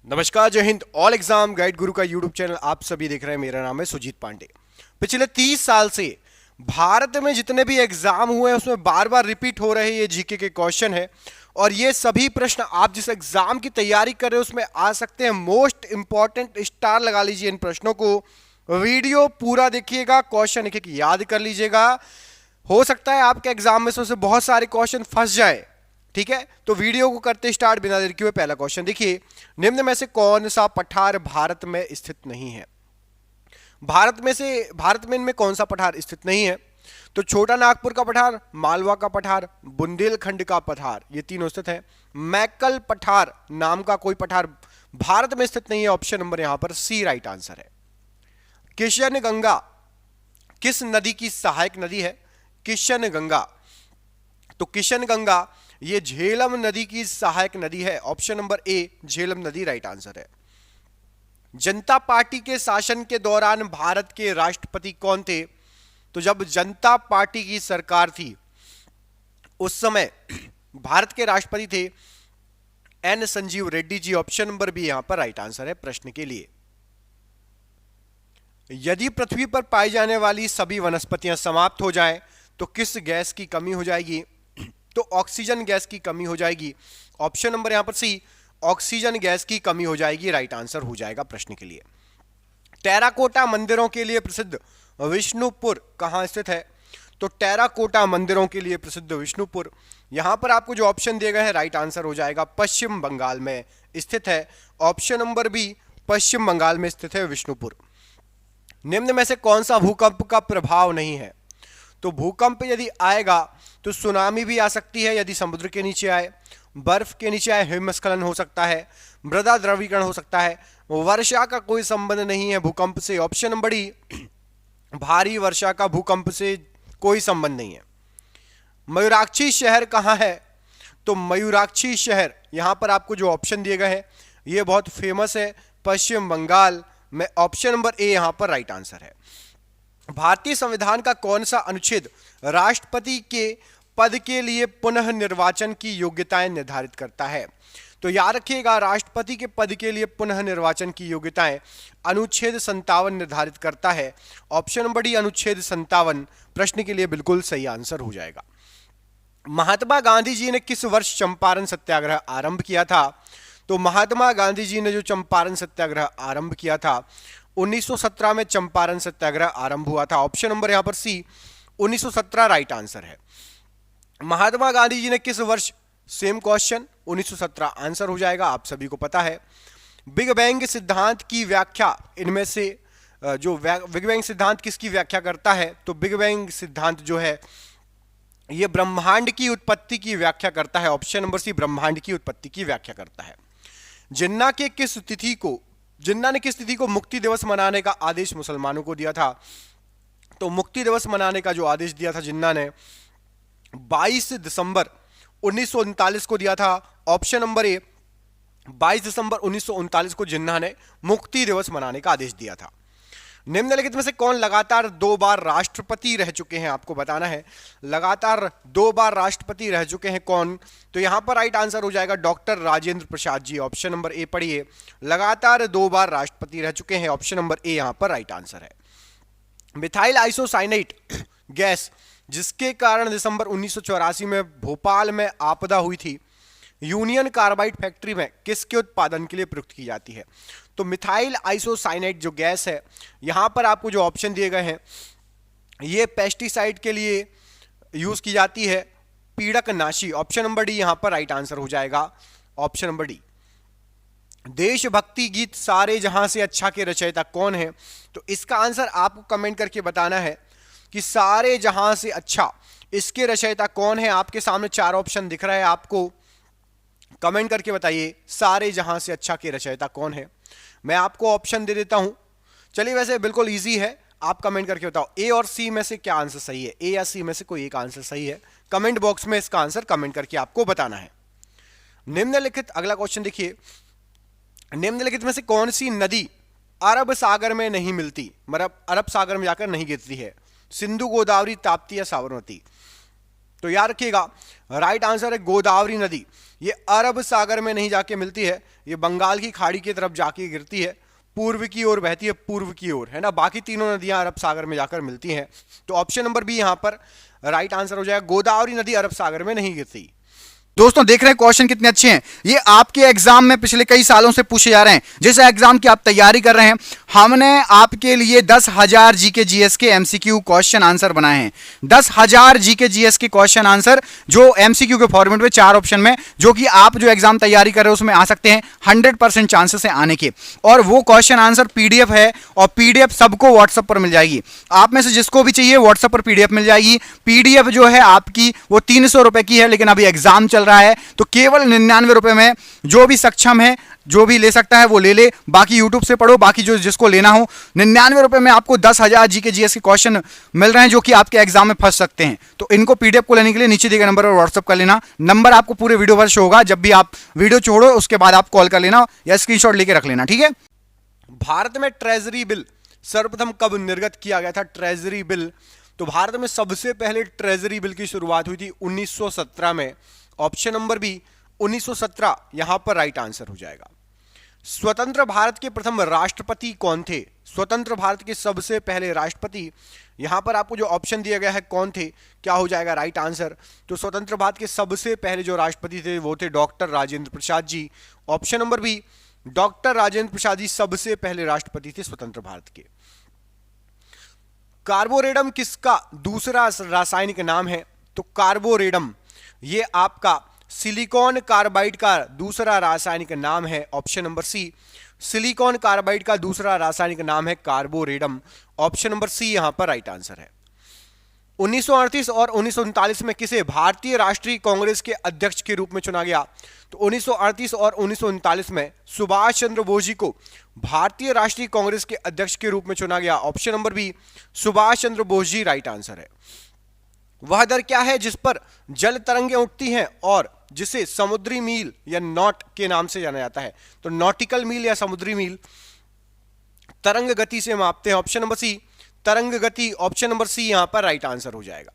नमस्कार, जय Hind. All exam guide गुरु का यूट्यूब चैनल आप सभी देख रहे हैं। मेरा नाम है सुजीत पांडे। पिछले 30 साल से भारत में जितने भी एग्जाम हुए हैं उसमें बार बार रिपीट हो रहे ये जीके के क्वेश्चन है और ये सभी प्रश्न आप जिस एग्जाम की तैयारी कर रहे हो उसमें आ सकते हैं। मोस्ट इंपॉर्टेंट स्टार लगा लीजिए इन प्रश्नों को। वीडियो पूरा देखिएगा, क्वेश्चन एक एक याद कर लीजिएगा। हो सकता है आपके एग्जाम में से बहुत सारे क्वेश्चन फंस जाए, ठीक है। तो वीडियो को करते स्टार्ट बिना देर किए। पहला क्वेश्चन देखिए, निम्न में से कौन सा पठार भारत में स्थित नहीं है? भारत में इनमें कौन सा पठार स्थित नहीं है? तो छोटा नागपुर का पठार, मालवा का पठार, बुंदेलखंड का पठार, ये तीनों स्थित है। मैकल पठार नाम का कोई पठार भारत में स्थित नहीं है। ऑप्शन नंबर यहां पर सी राइट आंसर है। किशन गंगा किस नदी की सहायक नदी है? किशन गंगा, तो किशन गंगा ये झेलम नदी की सहायक नदी है। ऑप्शन नंबर ए झेलम नदी राइट आंसर है। जनता पार्टी के शासन के दौरान भारत के राष्ट्रपति कौन थे? तो जब जनता पार्टी की सरकार थी उस समय भारत के राष्ट्रपति थे N Sanjeev Reddy ji. Option number B यहां पर राइट आंसर है प्रश्न के लिए। यदि पृथ्वी पर पाई जाने वाली सभी वनस्पतियां समाप्त हो जाएं तो किस गैस की कमी हो जाएगी? तो ऑक्सीजन गैस की कमी हो जाएगी। ऑप्शन नंबर यहां पर सी ऑक्सीजन गैस की कमी हो जाएगी, राइट आंसर हो जाएगा प्रश्न के लिए। टेराकोटा मंदिरों के लिए प्रसिद्ध विष्णुपुर कहां स्थित है? तो टेराकोटा मंदिरों के लिए प्रसिद्ध विष्णुपुर, यहां पर आपको जो ऑप्शन दिए गए हैं राइट आंसर हो जाएगा पश्चिम बंगाल में स्थित है। ऑप्शन नंबर बी पश्चिम बंगाल में स्थित है विष्णुपुर। निम्न में से कौन सा भूकंप का प्रभाव नहीं है? तो भूकंप यदि आएगा तो सुनामी भी आ सकती है यदि समुद्र के नीचे आए, बर्फ के नीचे आए हिमस्खलन हो सकता है, मृदा द्रवीकरण हो सकता है। वर्षा का कोई संबंध नहीं है भूकंप से। ऑप्शन नंबर डी भारी वर्षा का भूकंप से कोई संबंध नहीं है। मयूराक्षी शहर कहां है? तो मयूराक्षी शहर यहां पर आपको जो ऑप्शन दिए गए हैं ये बहुत फेमस है, पश्चिम बंगाल में। ऑप्शन नंबर ए यहां पर राइट आंसर है। भारतीय संविधान का कौन सा अनुच्छेद राष्ट्रपति के पद के लिए पुनः निर्वाचन की योग्यताएं निर्धारित करता है? तो याद रखिएगा, राष्ट्रपति के पद के लिए पुनः निर्वाचन की योग्यताएं अनुच्छेद 57 निर्धारित करता है। ऑप्शन नंबर डी अनुच्छेद 57 प्रश्न के लिए बिल्कुल सही आंसर हो जाएगा। महात्मा गांधी जी ने किस वर्ष चंपारण सत्याग्रह आरंभ किया था? तो महात्मा गांधी जी ने जो चंपारण सत्याग्रह आरंभ किया था 1917 में चंपारण सत्याग्रह आरंभ हुआ था। ऑप्शन नंबर यहां पर सी 1917 राइट आंसर है। महात्मा गांधी जी ने किस वर्ष, सेम क्वेश्चन 1917 आंसर हो जाएगा, आप सभी को पता है। बिग बैंग सिद्धांत की व्याख्या इनमें से जो बिग बैंग सिद्धांत किसकी व्याख्या करता है? तो बिग बैंग सिद्धांत जो है ये ब्रह्मांड की उत्पत्ति की व्याख्या करता है। ऑप्शन नंबर सी ब्रह्मांड की उत्पत्ति की व्याख्या करता है। जिन्ना ने किस तिथि को मुक्ति दिवस मनाने का आदेश मुसलमानों को दिया था? तो मुक्ति दिवस मनाने का जो आदेश दिया था जिन्ना ने 22 दिसंबर 1939 को दिया था। ऑप्शन नंबर ए 22 दिसंबर 1939 को जिन्ना ने मुक्ति दिवस मनाने का आदेश दिया था। निम्नलिखित में से कौन लगातार 2 बार राष्ट्रपति रह चुके हैं? आपको बताना है लगातार 2 बार राष्ट्रपति रह चुके हैं कौन? तो यहां पर राइट आंसर हो जाएगा doctor Rajendra Prasad ji. Option number A पढ़िए, लगातार 2 बार राष्ट्रपति रह चुके हैं। ऑप्शन नंबर ए यहां पर राइट आंसर है। मिथाइल आइसोसाइनेट गैस जिसके कारण दिसंबर 1984 में भोपाल में आपदा हुई थी, यूनियन कार्बाइड फैक्ट्री में किसके उत्पादन के लिए प्रयुक्त की जाती है? तो मिथाइल आइसोसाइनेट जो गैस है यहां पर आपको जो ऑप्शन दिए गए हैं ये पेस्टिसाइड के लिए यूज की जाती है, पीड़कनाशी। ऑप्शन नंबर डी यहां पर राइट आंसर हो जाएगा। Option number D. देशभक्ति गीत सारे जहां से अच्छा के रचयिता कौन है? तो इसका आंसर आपको कमेंट करके बताना है कि सारे जहां से अच्छा इसके रचयिता कौन है। आपके सामने 4 ऑप्शन दिख रहा है, आपको कमेंट करके बताइए सारे जहां से अच्छा के रचयिता कौन है। मैं आपको ऑप्शन दे देता हूं, चलिए वैसे बिल्कुल इजी है, आप कमेंट करके बताओ ए और सी में से क्या आंसर सही है। ए या सी में से कोई एक आंसर सही है, कमेंट बॉक्स में इसका आंसर कमेंट करके आपको बताना है। निम्नलिखित अगला क्वेश्चन देखिए, निम्नलिखित में से कौन सी नदी अरब सागर में नहीं मिलती, मतलब अरब सागर में जाकर नहीं गिरती है? सिंधु, गोदावरी, ताप्ती या साबरमती? तो याद रखिएगा राइट आंसर है गोदावरी नदी। ये अरब सागर में नहीं जाके मिलती है, ये बंगाल की खाड़ी की तरफ जाके गिरती है, पूर्व की ओर बहती है, पूर्व की ओर, है ना। बाकी तीनों नदियां अरब सागर में जाकर मिलती हैं। तो ऑप्शन नंबर बी यहां पर राइट आंसर हो जाएगा, गोदावरी नदी अरब सागर में नहीं गिरती। दोस्तों देख रहे हैं क्वेश्चन कितने अच्छे हैं, ये आपके एग्जाम में पिछले कई सालों से पूछे जा रहे हैं। जैसे एग्जाम की आप तैयारी कर रहे हैं, हमने आपके लिए 10,000 जीके जीएस के एमसीक्यू क्वेश्चन आंसर बनाए हैं। 10,000 जीके जीएस के क्वेश्चन आंसर जो एमसीक्यू के फॉर्मेट में 4 ऑप्शन में, जो कि आप जो एग्जाम तैयारी कर रहे हो उसमें आ सकते हैं, 100% चांसेस है आने के। और वो क्वेश्चन आंसर पीडीएफ है, और पीडीएफ सबको व्हाट्सएप पर मिल जाएगी। आप में से जिसको भी चाहिए व्हाट्सएप पर पीडीएफ मिल जाएगी। पीडीएफ जो है आपकी वो 300 रुपए की है, लेकिन अभी एग्जाम चल रहा है तो केवल 99 रुपए में जो भी सक्षम है, जो भी ले सकता है वो ले ले, बाकी यूट्यूब से पढ़ो, बाकी जो जिसको लेना हो 99 रुपए में आपको 10,000 जीके जीएस के क्वेश्चन मिल रहे हैं, जो कि आपके एग्जाम में फंस सकते हैं। तो इनको पीडीएफ को लेने के लिए नीचे दिए गए नंबर पर व्हाट्सएप कर लेना। नंबर आपको पूरे वीडियो पर शो होगा, जब भी आप वीडियो छोड़ो उसके बाद आप कॉल कर लेना या स्क्रीनशॉट लेके रख लेना, ठीक है। भारत में ट्रेजरी बिल सर्वप्रथम कब निर्गत किया गया था? ट्रेजरी बिल, तो भारत में सबसे पहले ट्रेजरी बिल की शुरुआत हुई थी 1917 में। ऑप्शन नंबर बी 1917 यहां पर राइट आंसर हो जाएगा। स्वतंत्र भारत के प्रथम राष्ट्रपति कौन थे? स्वतंत्र भारत के सबसे पहले राष्ट्रपति, यहां पर आपको जो ऑप्शन दिया गया है कौन थे, क्या हो जाएगा राइट आंसर? तो स्वतंत्र भारत के सबसे पहले जो राष्ट्रपति थे वो थे doctor Rajendra Prasad ji. Option number B doctor Rajendra Prasad ji सबसे पहले राष्ट्रपति थे स्वतंत्र भारत के। कार्बोरेडम किसका दूसरा रासायनिक नाम है? तो कार्बोरेडम ये आपका सिलिकॉन कार्बाइड का दूसरा रासायनिक नाम है। Option number C silicon carbide का दूसरा रासायनिक नाम है कार्बोरेडम। ऑप्शन नंबर सी यहां पर राइट आंसर है। 1938 और 1939 में किसे भारतीय राष्ट्रीय कांग्रेस के अध्यक्ष के रूप में चुना गया? तो 1938 और 1939 में सुभाष चंद्र बोस जी को भारतीय राष्ट्रीय कांग्रेस के अध्यक्ष के रूप में चुना गया। Option number B Subhash Chandra Bose ji right answer है। वह दर क्या है जिस पर जल तरंगें उठती हैं और जिसे समुद्री मील या नॉट के नाम से जाना जाता है? तो नॉटिकल मील या समुद्री मील तरंग गति से मापते हैं। ऑप्शन नंबर सी तरंग गति। ऑप्शन नंबर सी यहां पर राइट आंसर हो जाएगा।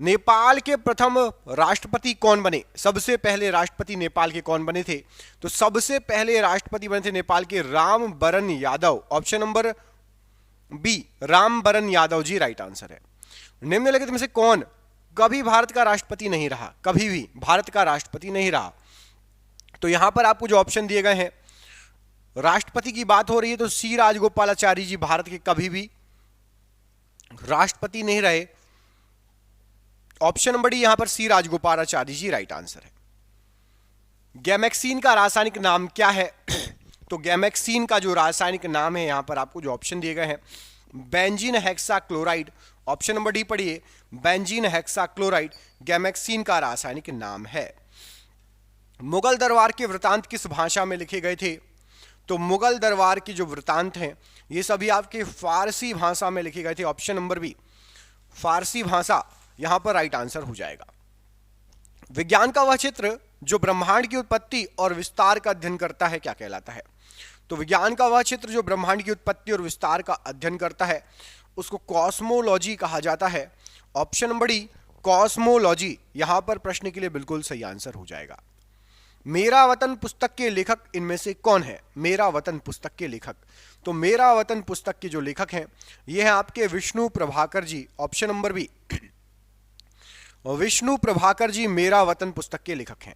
नेपाल के प्रथम राष्ट्रपति कौन बने? सबसे पहले राष्ट्रपति नेपाल के कौन बने थे? तो सबसे पहले राष्ट्रपति बने थे नेपाल के Rambaran Yadav. Option number B Rambaran Yadav ji right answer है। निम्नलिखित में से कौन कभी भारत का राष्ट्रपति नहीं रहा? कभी भी भारत का राष्ट्रपति नहीं रहा। तो यहां पर आपको जो ऑप्शन दिए गए हैं, राष्ट्रपति की बात हो रही है तो सी राजगोपालाचारी जी भारत के कभी भी राष्ट्रपति नहीं रहे। ऑप्शन नंबर डी यहां पर सी राजगोपालाचारी जी राइट आंसर है। गैमेक्सीन का रासायनिक नाम क्या है? तो गैमेक्सीन का जो रासायनिक नाम है, यहां पर आपको जो ऑप्शन दिए गए हैं, benzene hexachloride. Option number D पढ़िए, बेंजीन हेक्साक्लोराइड गैमेक्सीन का रासायनिक नाम है। मुगल दरबार के वृतांत किस भाषा में लिखे गए थे? तो मुगल दरबार के जो वृतांत हैं ये सभी आपके फारसी भाषा में लिखे गए थे। ऑप्शन नंबर बी फारसी भाषा यहां पर राइट आंसर हो जाएगा। विज्ञान का वह क्षेत्र जो ब्रह्मांड की उत्पत्ति और विस्तार का अध्ययन करता है क्या कहलाता है? तो विज्ञान का वह क्षेत्र जो ब्रह्मांड की उत्पत्ति और विस्तार का अध्ययन करता है उसको कॉस्मोलॉजी कहा जाता है। ऑप्शन नंबर डी कॉस्मोलॉजी यहां पर प्रश्न के लिए बिल्कुल सही आंसर हो जाएगा। मेरा वतन पुस्तक के लेखक इनमें से कौन है? मेरा वतन पुस्तक के लेखक, तो मेरा वतन पुस्तक के जो लेखक हैं ये हैं आपके Vishnu Prabhakar ji. Option number B Vishnu Prabhakar ji मेरा वतन पुस्तक के लेखक हैं।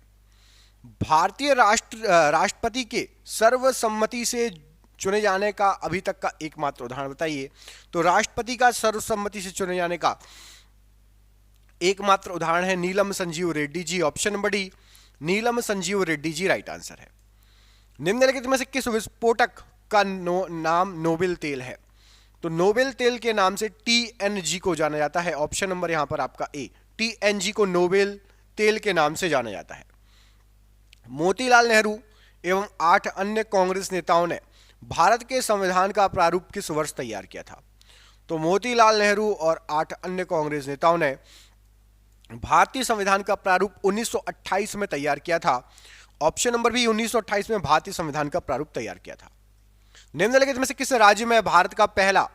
भारतीय राष्ट्रपति के सर्वसम्मति से चुने जाने का अभी तक का एकमात्र उदाहरण बताइए। तो राष्ट्रपति का सर्वसम्मति से चुने जाने का एकमात्र उदाहरण है नीलम Sanjeev Reddy ji. Option number D नीलम संजीव रेड्डी जी राइट आंसर है। निम्नलिखित में से किस विस्फोटक का नाम नोबेल तेल है? तो नोबेल तेल के नाम से TNG को जाना जाता है। ऑप्शन नंबर यहां पर आपका ए TNG को नोबेल तेल के नाम से जाना जाता है। मोतीलाल नेहरू एवं 8 अन्य कांग्रेस नेताओं ने भारत के संविधान का प्रारूप किस वर्ष तैयार किया था? तो मोतीलाल नेहरू और 8 अन्य कांग्रेस नेताओं ने भारतीय संविधान का प्रारूप 1928 में तैयार किया था। ऑप्शन नंबर बी 1928 में भारतीय संविधान का प्रारूप तैयार किया था। निम्नलिखित में से किस राज्य में भारत का पहला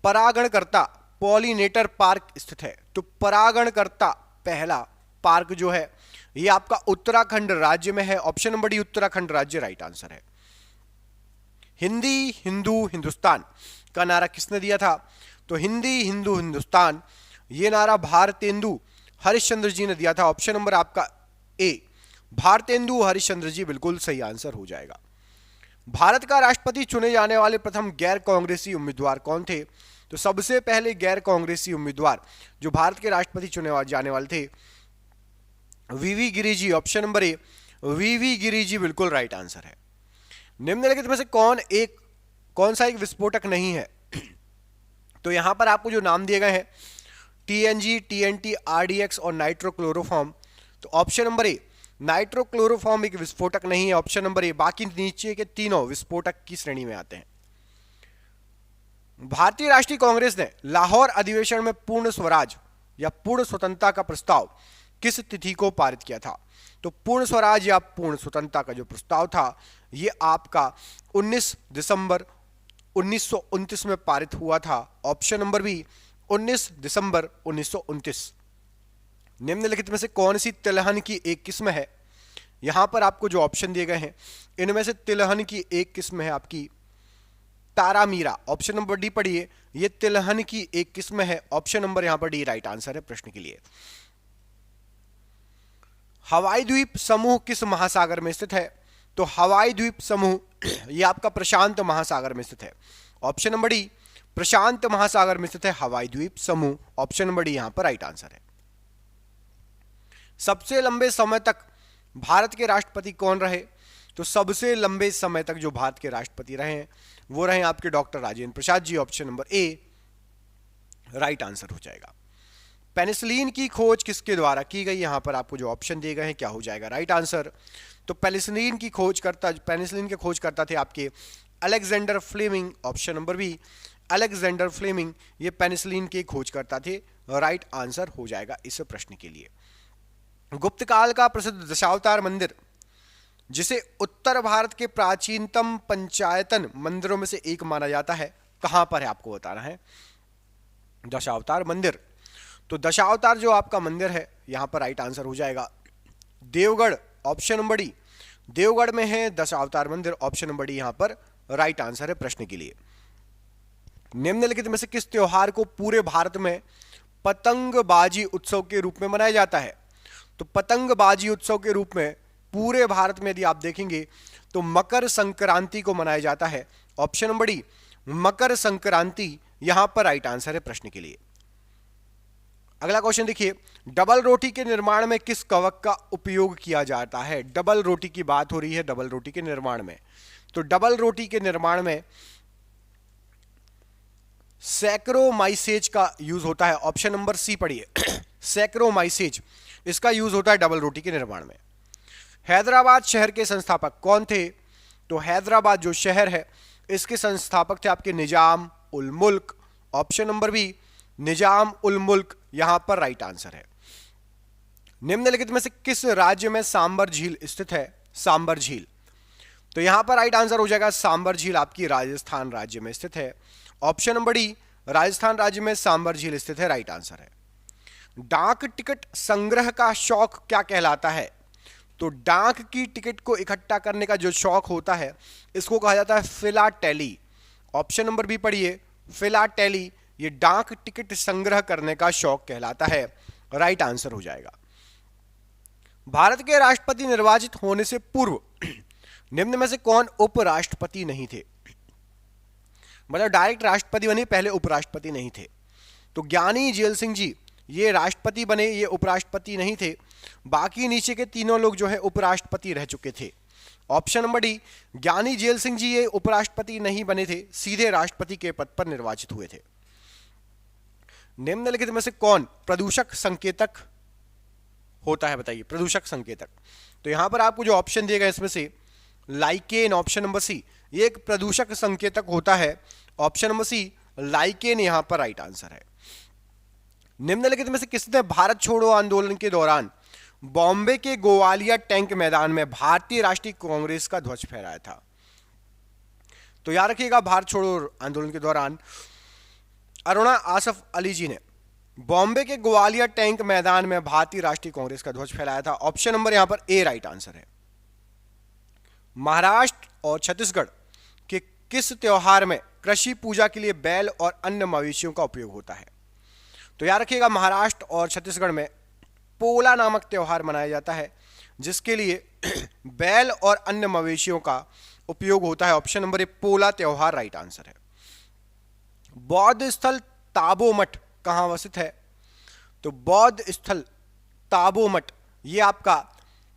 परागणकर्ता पॉलिनेटर पार्क स्थित है? तो परागणकर्ता पहला पार्क जो है ये आपका उत्तराखंड राज्य में है। ऑप्शन नंबर डी उत्तराखंड राज्य राइट आंसर है। हिंदी हिंदू हिंदुस्तान का नारा किसने दिया था? तो हिंदी हिंदू हिंदुस्तान ये नारा भारतेंदु हरिश्चंद्र जी ने दिया था। ऑप्शन नंबर आपका ए भारतेंदु हरिश्चंद्र जी बिल्कुल सही आंसर हो जाएगा। भारत का राष्ट्रपति चुने जाने वाले प्रथम गैर कांग्रेसी उम्मीदवार कौन थे? तो सबसे पहले गैर कांग्रेसी उम्मीदवार जो भारत के राष्ट्रपति चुने जाने वाले थे वीवी गिरि जी। ऑप्शन नंबर ए वीवी गिरि जी बिल्कुल राइट आंसर है। निम्नलिखित में से कौन सा एक विस्फोटक नहीं है? तो यहां पर आपको जो नाम दिए गए हैं टीएनजी, टीएनटी, आरडीएक्स और नाइट्रोक्लोरोफॉर्म। तो ऑप्शन नंबर ए नाइट्रोक्लोरोफॉर्म एक विस्फोटक नहीं है। ऑप्शन नंबर ए बाकी नीचे के तीनों विस्फोटक की श्रेणी में आते हैं। भारतीय राष्ट्रीय कांग्रेस ने लाहौर अधिवेशन में पूर्ण स्वराज या पूर्ण स्वतंत्रता का प्रस्ताव किस तिथि को पारित किया था? तो पूर्ण स्वराज या पूर्ण स्वतंत्रता का जो प्रस्ताव था यह आपका 19 दिसंबर 1929 में पारित हुआ था। ऑप्शन नंबर बी 19 दिसंबर 1929। निम्नलिखित में से कौन सी तिलहन की एक किस्म है? यहां पर आपको जो ऑप्शन दिए गए हैं इनमें से तिलहन की एक किस्म है आपकी तारामीरा। ऑप्शन नंबर डी पढ़िए, यह तिलहन की एक किस्म है। ऑप्शन नंबर यहां पर डी राइट आंसर है प्रश्न के लिए। हवाई द्वीप समूह किस महासागर में स्थित है? तो हवाई द्वीप समूह यह आपका प्रशांत महासागर में स्थित है। ऑप्शन नंबर डी प्रशांत महासागर में स्थित है हवाई द्वीप समूह। ऑप्शन नंबर डी यहां पर राइट आंसर है। सबसे लंबे समय तक भारत के राष्ट्रपति कौन रहे? तो सबसे लंबे समय तक जो भारत के राष्ट्रपति रहे हैं वो रहे आपके doctor Rajendra Prasad ji. Option number A right answer हो जाएगा। पेनिसिलिन की खोज किसके द्वारा की गई? यहां पर आपको जो ऑप्शन दिए गए हैं क्या हो जाएगा राइट आंसर? तो पेनिसिलिन के खोजकर्ता थे आपके Alexander Fleming. Option number B Alexander Fleming ये पेनिसिलिन के खोजकर्ता थे। राइट आंसर हो जाएगा इस प्रश्न के लिए। गुप्त काल का प्रसिद्ध दशावतार मंदिर जिसे उत्तर भारत के प्राचीनतम पंचायतन मंदिरों में से एक माना जाता है कहां पर है? आपको बताना है दशावतार मंदिर। तो दशावतार जो आपका मंदिर है यहां पर राइट आंसर हो जाएगा Deogarh. Option number D Deogarh में है दशावतार मंदिर। ऑप्शन नंबर डी यहां पर राइट आंसर है प्रश्न के लिए। निम्नलिखित में से किस त्योहार को पूरे भारत में पतंगबाजी उत्सव के रूप में मनाया जाता है? तो पतंगबाजी उत्सव के रूप में पूरे भारत में यदि आप देखेंगे तो मकर संक्रांति को मनाया जाता है। Option number D Makar Sankranti यहां पर राइट आंसर है प्रश्न के लिए। अगला क्वेश्चन देखिए, डबल रोटी के निर्माण में किस कवक का उपयोग किया जाता है? डबल रोटी की बात हो रही है डबल रोटी के निर्माण में। तो डबल रोटी के निर्माण में सैक्रोमाइसेज का यूज होता है। ऑप्शन नंबर सी पढ़िए सैक्रोमाइसेज इसका यूज होता है डबल रोटी के निर्माण में। हैदराबाद शहर के संस्थापक कौन थे? तो हैदराबाद जो शहर है इसके संस्थापक थे आपके निजाम उल मुल्क। Option number B Nizam ul मुल्क यहां पर राइट आंसर है। निम्नलिखित में से किस राज्य में सांबर झील स्थित है? सांबर झील। तो यहां पर राइट आंसर हो जाएगा सांबर झील आपकी राजस्थान राज्य में स्थित है। ऑप्शन नंबर डी राजस्थान राज्य में सांबर झील स्थित है राइट आंसर है। डाक टिकट संग्रह का शौक क्या कहलाता है? तो डाक की टिकट को इकट्ठा करने का जो शौक होता है इसको कहा जाता है फिलाटेली। ऑप्शन नंबर बी पढ़िए फिलाटेली ये डाक टिकट संग्रह करने का शौक कहलाता है। राइट आंसर हो जाएगा। भारत के राष्ट्रपति निर्वाचित होने से पूर्व निम्न में से कौन उपराष्ट्रपति नहीं थे? मतलब डायरेक्ट राष्ट्रपति बने पहले उपराष्ट्रपति नहीं थे। तो ज्ञानी जेल सिंह जी ये राष्ट्रपति बने ये उपराष्ट्रपति नहीं थे। बाकी नीचे के तीनों लोग जो है उपराष्ट्रपति रह चुके थे। ऑप्शन नंबर डी ज्ञानी जेल सिंह जी ये उपराष्ट्रपति नहीं बने थे सीधे राष्ट्रपति के पद पर निर्वाचित हुए थे। निम्नलिखित में से कौन प्रदूषक संकेतक होता है? बताइए प्रदूषक संकेतक। तो यहां पर आपको जो ऑप्शन दिए गए इसमें से लाइकेन ऑप्शन नंबर सी ये एक प्रदूषक संकेतक होता है। ऑप्शन नंबर सी लाइकेन यहां पर राइट आंसर है। निम्नलिखित में से किसने भारत छोड़ो आंदोलन के दौरान बॉम्बे के गोवालिया टैंक मैदान में भारतीय राष्ट्रीय कांग्रेस का ध्वज फहराया था? तो याद रखिएगा भारत छोड़ो आंदोलन के दौरान अरुणा आसफ अली जी ने बॉम्बे के ग्वालियर टैंक मैदान में भारतीय राष्ट्रीय कांग्रेस का ध्वज फहराया था? ऑप्शन नंबर यहां पर ए राइट आंसर है। महाराष्ट्र और छत्तीसगढ़ के किस त्योहार में कृषि पूजा के लिए बैल और अन्य मवेशियों का उपयोग होता है? तो याद रखिएगा, महाराष्ट्र और छत्तीसगढ़ में पोला नामक त्योहार मनाया जाता है, जिसके लिए बैल और अन्य मवेशियों का उपयोग होता है। ऑप्शन नंबर ए पोला त्योहार राइट आंसर है। बौद्ध स्थल ताबो मठ कहां अवस्थित है? तो बौद्ध स्थल ताबो मठ ये आपका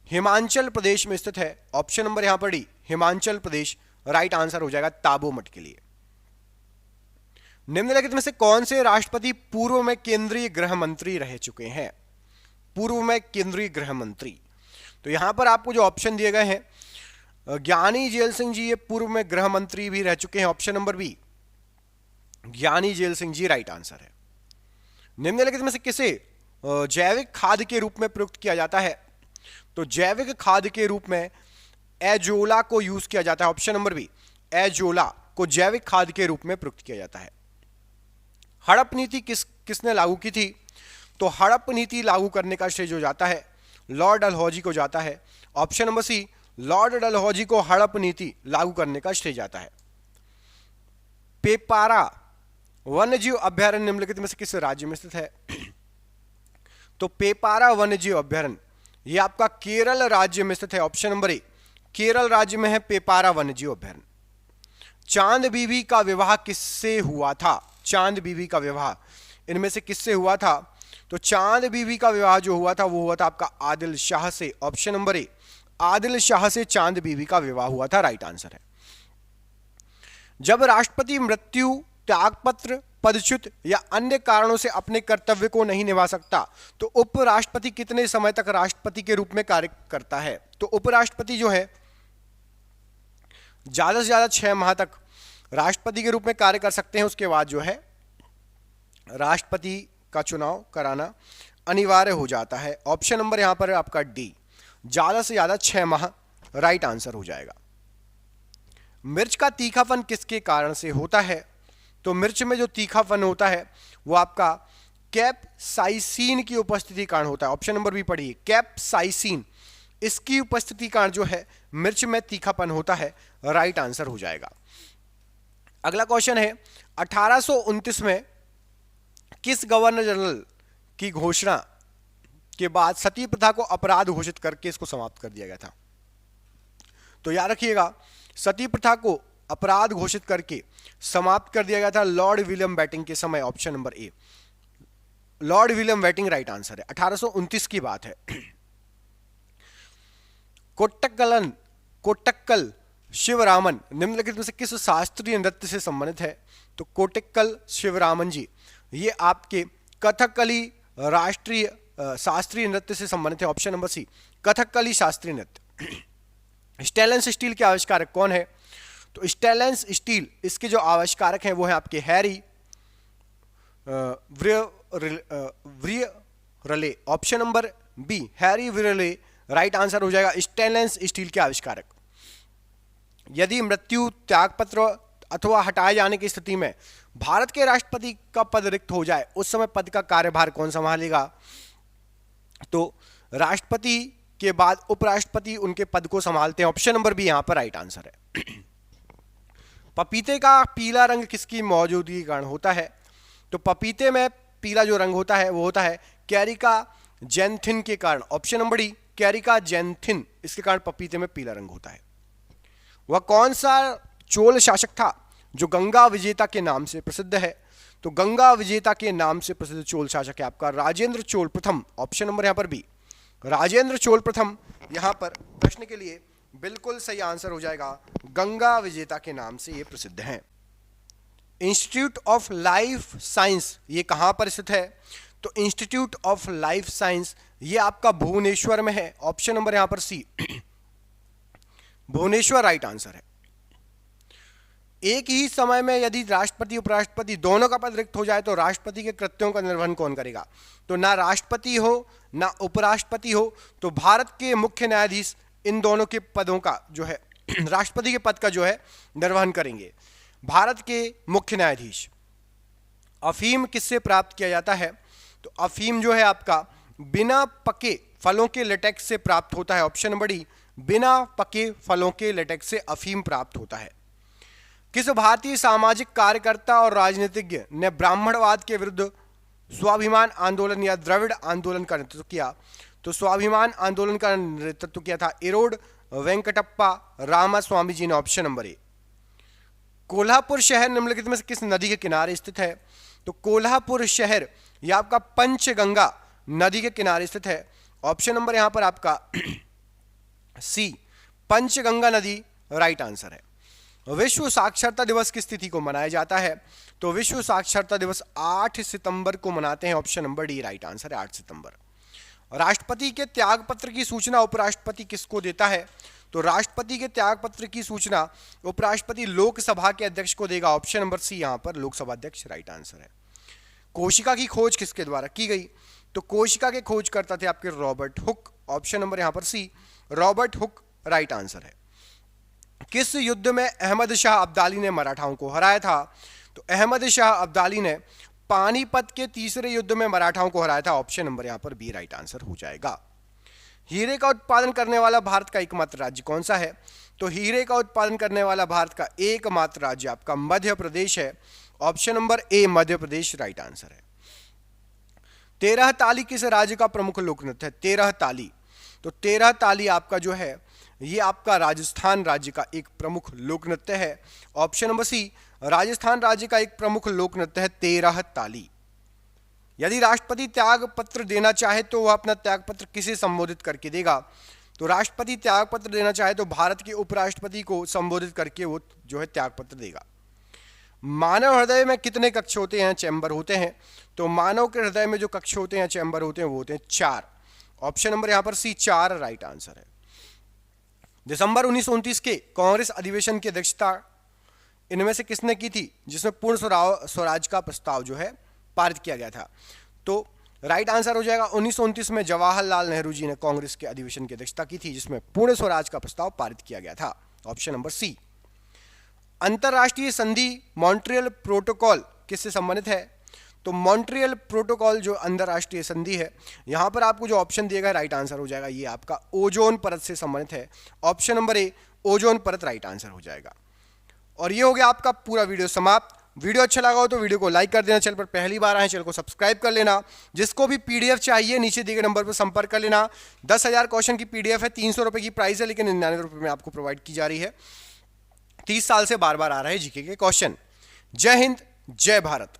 हिमाचल प्रदेश में स्थित है। ऑप्शन नंबर यहां पर D Himachal Pradesh right answer हो जाएगा ताबो मठ के लिए। निम्नलिखित में से कौन से राष्ट्रपति पूर्व में केंद्रीय गृह मंत्री रह चुके हैं? पूर्व में केंद्रीय गृह मंत्री, तो यहां पर आपको जो ऑप्शन दिए गए हैं, ज्ञानी जेल सिंह जी ये पूर्व में गृह मंत्री भी रह चुके हैं। ऑप्शन नंबर बी ज्ञानी jail Singh ji right answer है। निम्नलिखित में से किसे जैविक खाद के रूप में प्रयुक्त किया जाता है? तो जैविक खाद के रूप में एजोला को यूज किया जाता है। ऑप्शन नंबर बी एजोला को जैविक खाद के रूप में प्रयुक्त किया जाता है। हड़प नीति किसने लागू की थी? तो हड़प नीति लागू करने का श्रेय जो जाता है लॉर्ड डलहौजी को जाता है। Option number C Lord Dalhousie को हड़प नीति लागू करने का श्रेय जाता है। पेपारा वन्यजीव अभ्यारण्य निम्नलिखित में से किस राज्य में स्थित है? तो पेपारा वन्यजीव अभ्यारण्य ये आपका केरल राज्य में स्थित है। ऑप्शन नंबर ए केरल राज्य में है पेपारा वन्यजीव अभ्यारण्य। चांद बीबी का विवाह किससे हुआ था? चांद बीबी का विवाह इनमें से किससे हुआ था? तो चांद बीबी का विवाह जो हुआ था वो हुआ था आपका आदिल शाह से। ऑप्शन नंबर ए आदिल शाह से चांद बीबी का विवाह हुआ था राइट आंसर है। जब राष्ट्रपति मृत्यु, त्यागपत्र, पदच्युत या अन्य कारणों से अपने कर्तव्य को नहीं निभा सकता तो उपराष्ट्रपति कितने समय तक राष्ट्रपति के रूप में कार्य करता है? तो उपराष्ट्रपति जो है ज्यादा से ज्यादा 6 माह तक राष्ट्रपति के रूप में कार्य कर सकते हैं। उसके बाद जो है राष्ट्रपति का चुनाव कराना अनिवार्य हो जाता है। ऑप्शन नंबर यहां पर आपका डी ज्यादा से ज्यादा 6 माह राइट आंसर हो जाएगा। मिर्च का तीखापन किसके कारण से होता है? तो मिर्च में जो तीखापन होता है वो आपका कैप्साइसिन की उपस्थिति कारण होता है। ऑप्शन नंबर बी पढ़िए कैप्साइसिन, इसकी उपस्थिति कारण जो है मिर्च में तीखापन होता है राइट आंसर हो जाएगा। अगला क्वेश्चन है 1829 में किस गवर्नर जनरल की घोषणा के बाद सती प्रथा को अपराध घोषित करके इसको समाप्त कर दिया गया था? तो याद रखिएगा सती प्रथा को अपराध घोषित करके समाप्त कर दिया गया था लॉर्ड विलियम बेटिंग के समय। Option number A Lord William Bentinck right answer है। 1829 की बात है। कोट्टक्कल शिवरामन निम्नलिखित में से किस शास्त्रीय नृत्य से संबंधित है? तो कोट्टक्कल शिवरामन जी ये आपके कथकली राष्ट्रीय शास्त्रीय नृत्य से संबंधित है। ऑप्शन नंबर सी कथकली शास्त्रीय नृत्य। स्टेनलेस स्टील के आविष्कारक कौन है? तो स्टेनलेस स्टील इसके जो आविष्कारक हैं वो है आपके Harry Brearley. Option number B Harry Brearley right answer हो जाएगा स्टेनलेस स्टील के आविष्कारक। यदि मृत्यु, त्यागपत्र अथवा हटाए जाने की स्थिति में भारत के राष्ट्रपति का पद रिक्त हो जाए उस समय पद का कार्यभार कौन संभालेगा? तो राष्ट्रपति के बाद उपराष्ट्रपति उनके पद को संभालते हैं। ऑप्शन नंबर बी यहां पर राइट आंसर है। पपीते का पीला रंग किसकी मौजूदगी के कारण होता है? तो पपीते में पीला जो रंग होता है वो होता है कैरिका जैंथिन के कारण। ऑप्शन नंबर डी कैरिका जैंथिन, इसके कारण पपीते में पीला रंग होता है। वह कौन सा चोल शासक था जो गंगा विजेता के नाम से प्रसिद्ध है? तो गंगा विजेता के नाम से प्रसिद्ध चोल शासक है आपका राजेंद्र चोल प्रथम। ऑप्शन नंबर यहां पर बी राजेंद्र चोल प्रथम यहां पर प्रश्न के लिए बिल्कुल सही आंसर हो जाएगा। गंगा विजेता के नाम से ये प्रसिद्ध हैं। इंस्टीट्यूट ऑफ लाइफ साइंस ये कहां पर स्थित है? तो इंस्टीट्यूट ऑफ लाइफ साइंस ये आपका भुवनेश्वर में है। ऑप्शन नंबर यहां पर सी भुवनेश्वर राइट आंसर है। एक ही समय में यदि राष्ट्रपति उपराष्ट्रपति दोनों का पद रिक्त हो जाए तो राष्ट्रपति के कृत्यों का निर्वहन कौन करेगा? तो ना राष्ट्रपति हो ना उपराष्ट्रपति हो तो भारत के मुख्य न्यायाधीश इन दोनों के पदों का जो है राष्ट्रपति के पद का जो है निर्वहन करेंगे भारत के मुख्य न्यायाधीश। अफीम किससे प्राप्त किया जाता है? तो अफीम जो है आपका बिना पके फलों के लेटेक्स से प्राप्त होता है। ऑप्शन नंबर डी, बिना पके फलों के लेटेक्स से अफीम प्राप्त होता है। किस भारतीय सामाजिक कार्यकर्ता और राजनीतिज्ञ ने ब्राह्मणवाद के विरुद्ध स्वाभिमान आंदोलन या द्रविड़ आंदोलन का नेतृत्व किया? तो स्वाभिमान आंदोलन का नेतृत्व किया था इरोड वेंकटप्पा रामास्वामी जी ने। ऑप्शन नंबर ए। कोल्हापुर शहर निम्नलिखित में से किस नदी के किनारे स्थित है? तो कोल्हापुर शहर यह आपका पंचगंगा नदी के किनारे स्थित है। ऑप्शन नंबर यहां पर आपका सी, पंचगंगा नदी राइट आंसर है। विश्व साक्षरता दिवस किस तिथि को मनाया जाता है? तो विश्व साक्षरता दिवस 8 सितंबर को मनाते हैं। Option number D right answer है, 8 सितंबर। राष्ट्रपति के त्यागपत्र की सूचना उपराष्ट्रपति किसको देता है? तो राष्ट्रपति के त्यागपत्र की सूचना उपराष्ट्रपति लोकसभा के अध्यक्ष को देगा। ऑप्शन नंबर सी यहां पर लोकसभा अध्यक्ष राइट आंसर है। कोशिका की खोज किसके द्वारा की गई? तो कोशिका के खोज करता थे आपके रॉबर्ट हुक। ऑप्शन नंबर यहां पर सी, रॉबर्ट हुक राइट आंसर है। किस युद्ध में अहमद शाह अब्दाली ने मराठाओं को हराया था? तो अहमद शाह अब्दाली ने पानीपत के तीसरे युद्ध में मराठाओं को हराया था। ऑप्शन नंबर यहां पर बी राइट आंसर हो जाएगा। हीरे का उत्पादन करने वाला भारत का एकमात्र राज्य कौन सा है? तो हीरे का उत्पादन करने वाला भारत का एकमात्र राज्य आपका मध्य प्रदेश है। ऑप्शन नंबर ए मध्य प्रदेश राइट आंसर है। 13 ताली किस राज्य का प्रमुख लोक नृत्य है? 13 ताली, तो 13 ताली आपका जो है ये आपका राजस्थान राज्य का एक प्रमुख लोक नृत्य है। ऑप्शन नंबर सी, राजस्थान राज्य का एक प्रमुख लोक नृत्य है 13 ताली। यदि राष्ट्रपति त्याग पत्र देना चाहे तो वह अपना त्याग पत्र किसे संबोधित करके देगा? तो राष्ट्रपति त्याग पत्र देना चाहे तो भारत के उपराष्ट्रपति को संबोधित करके वो जो है त्याग पत्र देगा। मानव हृदय में कितने कक्ष होते हैं, चैम्बर होते हैं? तो मानव के हृदय में जो कक्ष होते हैं, चैम्बर होते हैं, वो होते हैं 4। ऑप्शन नंबर यहां पर सी 4 राइट आंसर है। दिसंबर 1929 के कांग्रेस अधिवेशन की अध्यक्षता इनमें से किसने की थी जिसमें पूर्ण स्वराज का प्रस्ताव जो है पारित किया गया था? तो राइट आंसर हो जाएगा 1929 में जवाहरलाल नेहरू जी ने कांग्रेस के अधिवेशन की अध्यक्षता की थी जिसमें पूर्ण स्वराज का प्रस्ताव पारित किया गया था। Option number C. अंतरराष्ट्रीय संधि मॉन्ट्रियल प्रोटोकॉल किससे संबंधित है? तो मॉन्ट्रियल प्रोटोकॉल जो अंतरराष्ट्रीय संधि है, यहां पर आपको जो ऑप्शन दिया गया राइट आंसर हो जाएगा ये आपका ओजोन परत से संबंधित है। ऑप्शन नंबर ए ओजोन परत राइट आंसर हो जाएगा। और ये हो गया आपका पूरा वीडियो समाप्त। वीडियो अच्छा लगा हो तो वीडियो को लाइक कर देना, चैनल पर पहली बार आए चैनल को सब्सक्राइब कर लेना। जिसको भी पीडीएफ चाहिए नीचे दिए गए नंबर पर संपर्क कर लेना। 10,000 क्वेश्चन की पीडीएफ है, 300 रुपए की प्राइस है लेकिन 99 रुपए में आपको प्रोवाइड की जा रही है। 30 साल से बार बार आ रहे हैं जीके के क्वेश्चन। जय हिंद, जय भारत।